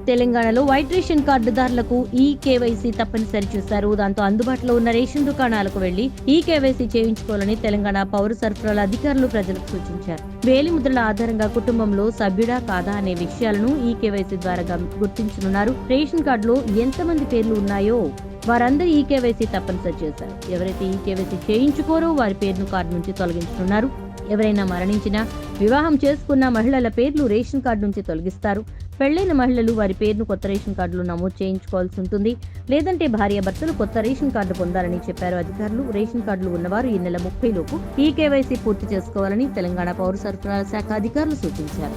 తెలంగాణలో white ration కార్డుదారులకు ఈ KYC తప్పనిసరి చేశారు. దాంతో అందుబాటులో ఉన్న రేషన్ దుకాణాలకు వెళ్లి ఈ కేవైసీ చేయించుకోవాలని తెలంగాణ పౌర సరఫరాల అధికారులు ప్రజలకు సూచించారు. వేలిముద్రల ఆధారంగా కుటుంబంలో సభ్యుడా కాదా అనే విషయాలను ఈ కేవైసీ ద్వారా గుర్తించనున్నారు. రేషన్ కార్డులో ఎంతమంది పేర్లు ఉన్నాయో వారందరూ ఈ కేవైసీ తప్పనిసరి చేశారు. ఎవరైతే ఈ కేవైసీ చేయించుకోరో వారి పేరును కార్డు నుంచి తొలగించనున్నారు. ఎవరైనా మరణించినా, వివాహం చేసుకున్న మహిళల పేర్లు రేషన్ కార్డు నుంచి తొలగిస్తారు. పెళ్లైన మహిళలు వారి పేరును కొత్త రేషన్ కార్డులో నమోదు చేయించుకోవాల్సి ఉంటుంది. లేదంటే భార్యాభర్తలు కొత్త రేషన్ కార్డు పొందాలని చెప్పారు అధికారులు. రేషన్ కార్డులు ఉన్నవారు ఈ నెల 30 లోపు ఈ కేవైసీ పూర్తి చేసుకోవాలని తెలంగాణ పౌర సరఫరాల శాఖ అధికారులు సూచించారు.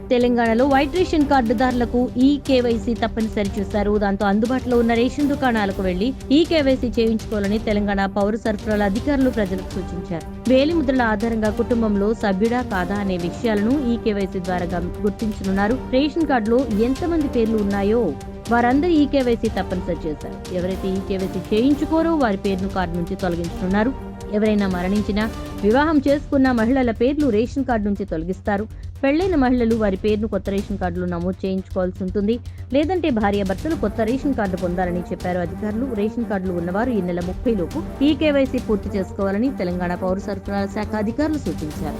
తెలంగాణలో వైట్ రేషన్ కార్డుదారులకు ఈ కేవైసీ తప్పనిసరి చేశారు. దాంతో అందుబాటులో ఉన్న రేషన్ దుకాణాలకు వెళ్లి ఈ కేవైసీ చేయించుకోవాలని తెలంగాణ పౌర సరఫరాల అధికారులు ప్రజలకు సూచించారు. వేలిముద్రల ఆధారంగా కుటుంబంలో సభ్యుడా కాదా అనే విషయాలను ఈ కేవైసీ ద్వారా గుర్తించనున్నారు. రేషన్ కార్డులో ఎంతమంది పేర్లు ఉన్నాయో వారందరూ ఈ కేవైసీ తప్పనిసరి చేశారు. ఎవరైతే ఈ కేవైసీ చేయించుకోరో వారి పేరును కార్డు నుంచి తొలగించనున్నారు. ఎవరైనా మరణించినా, వివాహం చేసుకున్న మహిళల పేర్లు రేషన్ కార్డు నుంచి తొలగిస్తారు. పెళ్లైన మహిళలు వారి పేరును కొత్త రేషన్ కార్డులో నమోదు చేయించుకోవాల్సి ఉంటుంది. లేదంటే భార్యాభర్తలు కొత్త రేషన్ కార్డు పొందాలని చెప్పారు అధికారులు. రేషన్ కార్డులు ఉన్నవారు ఈ నెల 30 లోపు ఈ కేవైసీ పూర్తి చేసుకోవాలని తెలంగాణ పౌర సరఫరాల శాఖ అధికారులు సూచించారు.